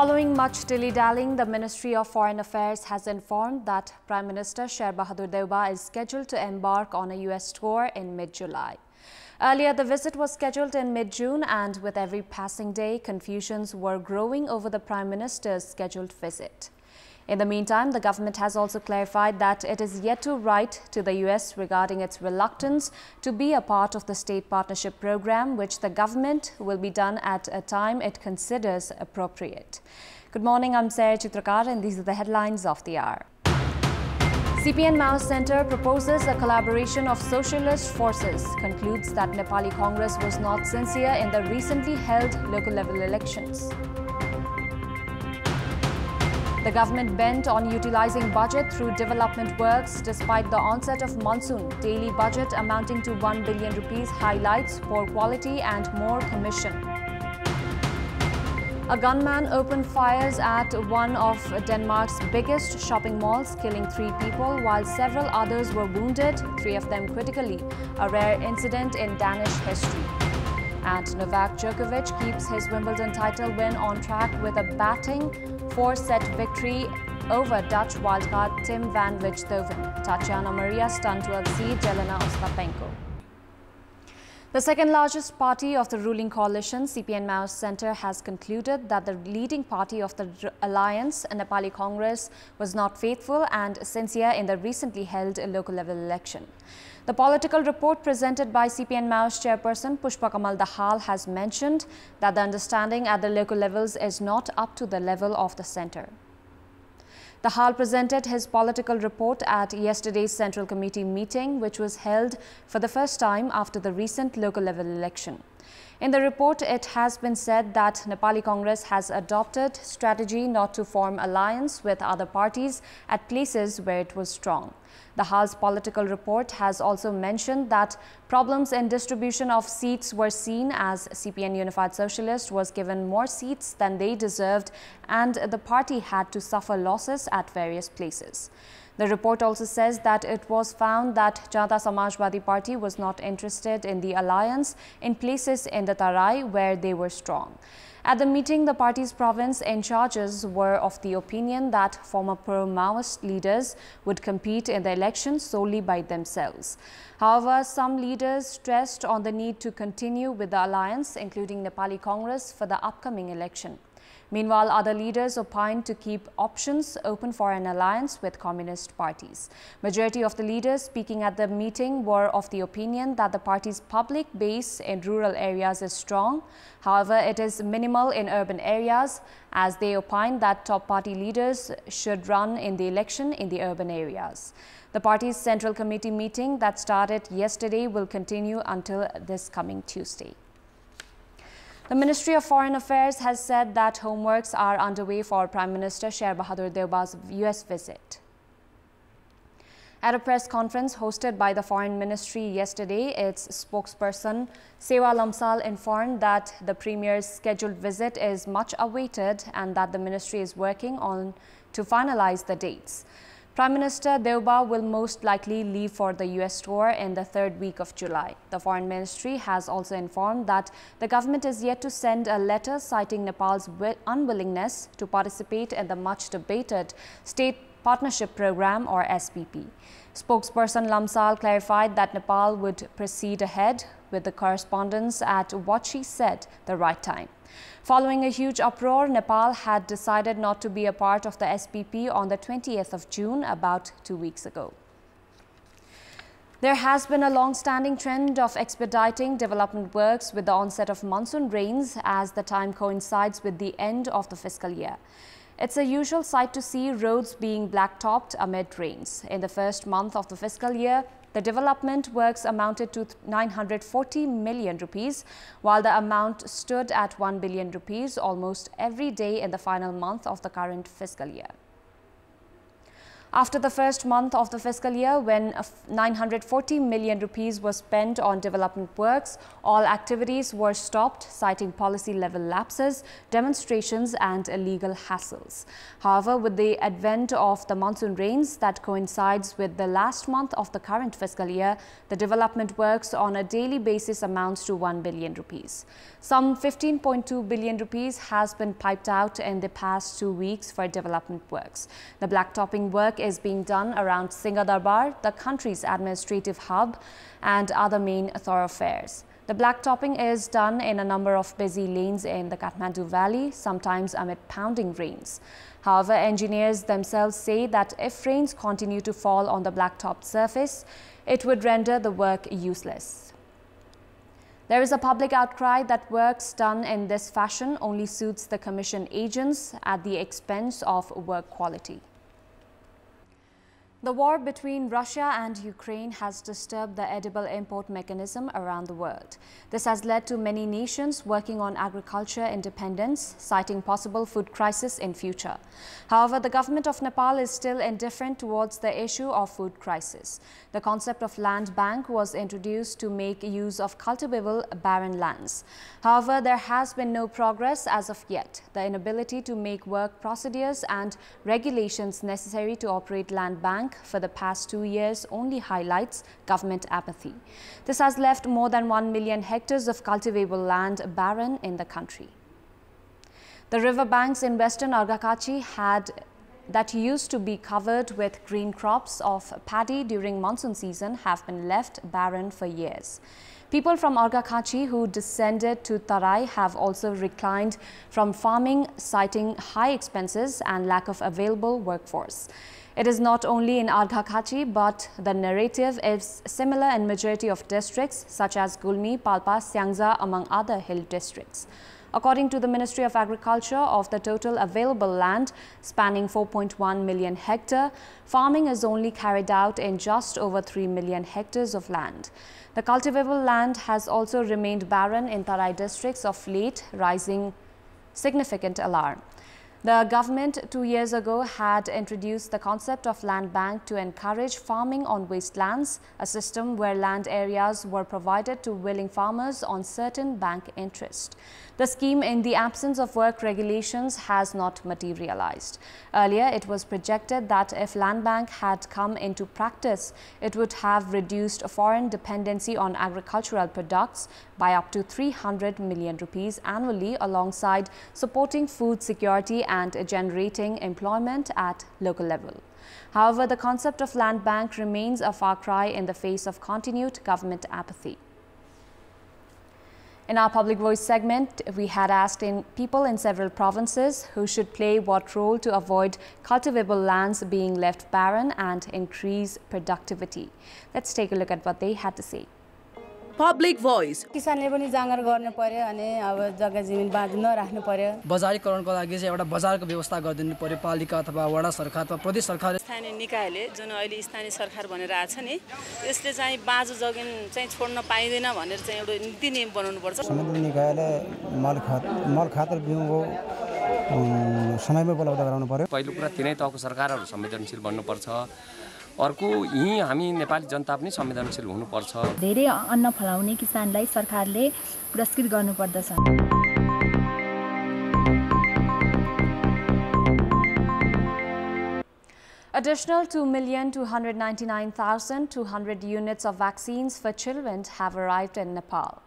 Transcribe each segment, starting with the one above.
Following much dilly-dallying, the Ministry of Foreign Affairs has informed that Prime Minister Sher Bahadur Deuba is scheduled to embark on a US tour in mid-July. Earlier, the visit was scheduled in mid-June, and with every passing day, confusions were growing over the Prime Minister's scheduled visit. In the meantime, the government has also clarified that it is yet to write to the US regarding its reluctance to be a part of the State Partnership Program, which the government will be done at a time it considers appropriate. Good morning, I'm Chitrakar, and these are the headlines of the hour. CPN Mao Center proposes a collaboration of socialist forces, concludes that Nepali Congress was not sincere in the recently held local level elections. The government bent on utilizing budget through development works despite the onset of monsoon. Daily budget amounting to 1 billion rupees highlights poor quality and more commission. A gunman opened fires at one of Denmark's biggest shopping malls, killing 3 people, while several others were wounded, 3 of them critically, a rare incident in Danish history. And Novak Djokovic keeps his Wimbledon title win on track with a batting 4-set victory over Dutch wildcard Tim van Rijthoven. Tatiana Maria stunned to exceed Jelena Ostapenko. The second largest party of the ruling coalition, CPN Mao Center, has concluded that the leading party of the alliance, Nepali Congress, was not faithful and sincere in the recently held local level election. The political report presented by CPN Mao's chairperson Pushpa Kamal Dahal has mentioned that the understanding at the local levels is not up to the level of the center. Dahal presented his political report at yesterday's Central Committee meeting, which was held for the first time after the recent local level election. In the report, it has been said that Nepali Congress has adopted strategy not to form alliance with other parties at places where it was strong. Dahal's political report has also mentioned that problems in distribution of seats were seen as CPN Unified Socialist was given more seats than they deserved, and the party had to suffer losses at various places. The report also says that it was found that Janata Samajwadi Party was not interested in the alliance in places in the Tarai where they were strong. At the meeting, the party's province in charges were of the opinion that former pro-Maoist leaders would compete in the election solely by themselves. However, some leaders stressed on the need to continue with the alliance, including Nepali Congress, for the upcoming election. Meanwhile, other leaders opined to keep options open for an alliance with communist parties. Majority of the leaders speaking at the meeting were of the opinion that the party's public base in rural areas is strong. However, it is minimal in urban areas, as they opined that top party leaders should run in the election in the urban areas. The party's Central Committee meeting that started yesterday will continue until this coming Tuesday. The Ministry of Foreign Affairs has said that homeworks are underway for Prime Minister Sher Bahadur Deuba's US visit. At a press conference hosted by the Foreign Ministry yesterday, its spokesperson Sewa Lamsal informed that the Premier's scheduled visit is much awaited and that the Ministry is working on to finalize the dates. Prime Minister Deuba will most likely leave for the US tour in the 3rd week of July. The Foreign Ministry has also informed that the government is yet to send a letter citing Nepal's unwillingness to participate in the much-debated State Partnership Program or SPP. Spokesperson Lamsal clarified that Nepal would proceed ahead with the correspondence at what she said the right time. Following a huge uproar, Nepal had decided not to be a part of the SPP on the 20th of June, about 2 weeks ago. There has been a long-standing trend of expediting development works with the onset of monsoon rains as the time coincides with the end of the fiscal year. It's a usual sight to see roads being blacktopped amid rains. In the first month of the fiscal year, the development works amounted to 940 million rupees, while the amount stood at 1 billion rupees almost every day in the final month of the current fiscal year. After the first month of the fiscal year, when 940 million rupees was spent on development works, all activities were stopped, citing policy-level lapses, demonstrations and illegal hassles. However, with the advent of the monsoon rains that coincides with the last month of the current fiscal year, the development works on a daily basis amounts to 1 billion rupees. Some 15.2 billion rupees has been piped out in the past 2 weeks for development works. The blacktopping work is being done around Singadarbar, the country's administrative hub, and other main thoroughfares. The blacktopping is done in a number of busy lanes in the Kathmandu Valley, sometimes amid pounding rains. However, engineers themselves say that if rains continue to fall on the blacktopped surface, it would render the work useless. There is a public outcry that works done in this fashion only suits the commission agents at the expense of work quality. The war between Russia and Ukraine has disturbed the edible import mechanism around the world. This has led to many nations working on agriculture independence, citing possible food crisis in future. However, the government of Nepal is still indifferent towards the issue of food crisis. The concept of land bank was introduced to make use of cultivable barren lands. However, there has been no progress as of yet. The inability to make work procedures and regulations necessary to operate land bank for the past 2 years only highlights government apathy. This has left more than 1 million hectares of cultivable land barren in the country. The river banks in western Arghakachi that used to be covered with green crops of paddy during monsoon season have been left barren for years. People from Arghakachi who descended to Tarai have also reclined from farming, citing high expenses and lack of available workforce. It is not only in Arghakachi, but the narrative is similar in majority of districts such as Gulmi, Palpa, Syangza, among other hill districts. According to the Ministry of Agriculture, of the total available land spanning 4.1 million hectare, farming is only carried out in just over 3 million hectares of land. The cultivable land has also remained barren in Tarai districts of late, raising significant alarm. The government 2 years ago had introduced the concept of land bank to encourage farming on wastelands, a system where land areas were provided to willing farmers on certain bank interest. The scheme, in the absence of work regulations, has not materialized. Earlier, it was projected that if land bank had come into practice, it would have reduced foreign dependency on agricultural products by up to 300 million rupees annually, alongside supporting food security and generating employment at local level. However, the concept of land bank remains a far cry in the face of continued government apathy. In our Public Voice segment, we had asked people in several provinces who should play what role to avoid cultivable lands being left barren and increase productivity. Let's take a look at what they had to say. Public Voice. किसानले पनि जाँगर गर्न पर्यो अनि अब जग्गा जमिन बाँध नराख्नु पर्यो बजारीकरणको लागि चाहिँ एउटा बजारको व्यवस्था गरिदिनु पर्यो पालिका अथवा वडा सरकार अथवा प्रदेश सरकार स्थानीय निकायले जुन अहिले स्थानीय सरकार भनेर आछ नि यसले चाहिँ बाँझो जमिन चाहिँ छोड्न पाइदैन भनेर चाहिँ एउटा नीति नियम बनाउनु पर्छ संबंधित निकायले मल खातर बिउको समयमै उपलब्ध गराउनु पर्यो पहिलो कुरा तिनै तहको सरकारहरु संवेदनशील बन्नुपर्छ अर्को यही हामी नेपाली जनता पनि संवेदनशील हुनुपर्छ धेरै अन्न फलाउने किसानलाई सरकारले पुरस्कृत गर्नुपर्दछ Additional 2,299,200 units of vaccines for children have arrived in Nepal.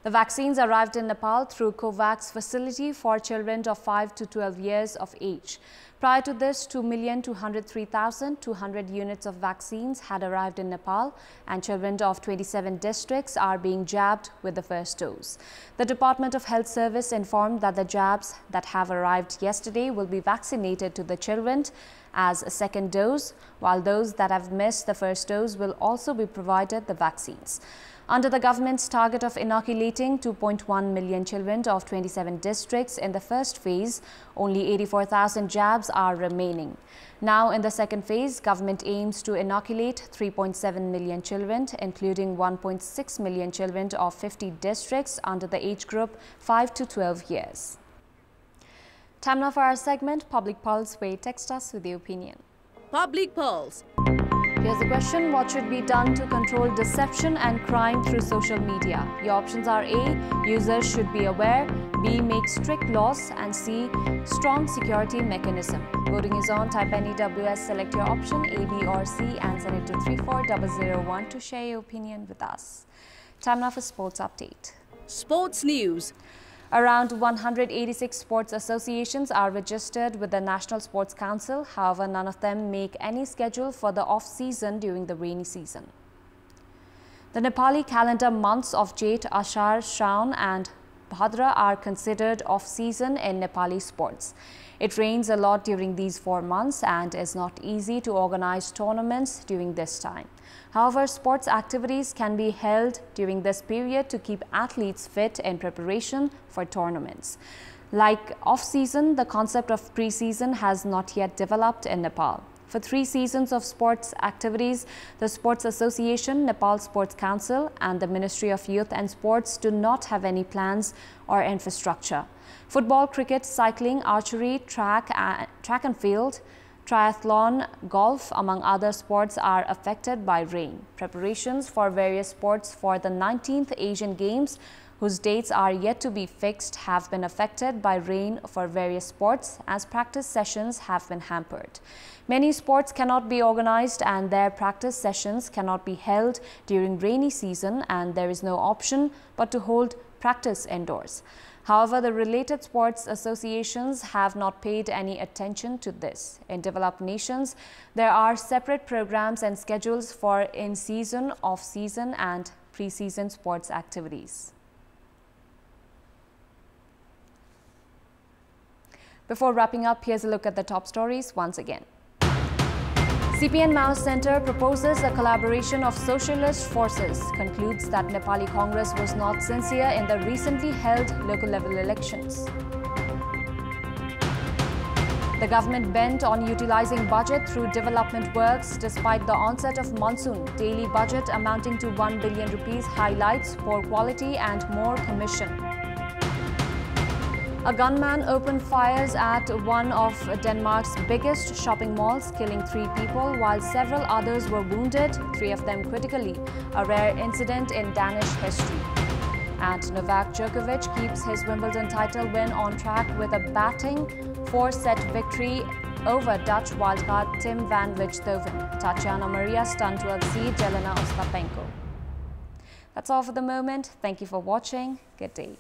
The vaccines arrived in Nepal through COVAX facility for children of 5 to 12 years of age. Prior to this, 2,203,200 units of vaccines had arrived in Nepal, and children of 27 districts are being jabbed with the first dose. The Department of Health Service informed that the jabs that have arrived yesterday will be vaccinated to the children as a second dose, while those that have missed the first dose will also be provided the vaccines. Under the government's target of inoculating 2.1 million children of 27 districts in the first phase, only 84,000 jabs are remaining. Now, in the second phase, government aims to inoculate 3.7 million children, including 1.6 million children of 50 districts under the age group 5 to 12 years. Time now for our segment, Public Pulse, where you text us with your opinion. Public Pulse. Here's the question: what should be done to control deception and crime through social media? Your options are A. Users should be aware, B. Make strict laws, and C. Strong security mechanism. Voting is on. Type any WS, select your option A, B or C and send it to 34001 to share your opinion with us. Time now for sports update. Sports news. Around 186 sports associations are registered with the National Sports Council. However, none of them make any schedule for the off-season during the rainy season. The Nepali calendar months of Jeth, Ashar, Shravan and Bhadra are considered off-season in Nepali sports. It rains a lot during these 4 months and is not easy to organize tournaments during this time. However, sports activities can be held during this period to keep athletes fit in preparation for tournaments. Like off-season, the concept of pre-season has not yet developed in Nepal. For 3 seasons of sports activities, the Sports Association, Nepal Sports Council and the Ministry of Youth and Sports do not have any plans or infrastructure. Football, cricket, cycling, archery, track and field, triathlon, golf, among other sports are affected by rain. Preparations for various sports for the 19th Asian Games, whose dates are yet to be fixed, have been affected by rain for various sports as practice sessions have been hampered. Many sports cannot be organized and their practice sessions cannot be held during rainy season, and there is no option but to hold practice indoors. However, the related sports associations have not paid any attention to this. In developed nations, there are separate programs and schedules for in-season, off-season and pre-season sports activities. Before wrapping up, here's a look at the top stories once again. CPN Mao Center proposes a collaboration of socialist forces, concludes that Nepali Congress was not sincere in the recently held local level elections. The government bent on utilizing budget through development works despite the onset of monsoon. Daily budget amounting to 1 billion rupees highlights poor quality and more commission. A gunman opened fires at one of Denmark's biggest shopping malls, killing 3 people, while several others were wounded, 3 of them critically, a rare incident in Danish history. And Novak Djokovic keeps his Wimbledon title win on track with a batting 4-set victory over Dutch wildcard Tim van Rijthoven. Tatiana Maria stunned to exceed Jelena Ostapenko. That's all for the moment. Thank you for watching. Good day.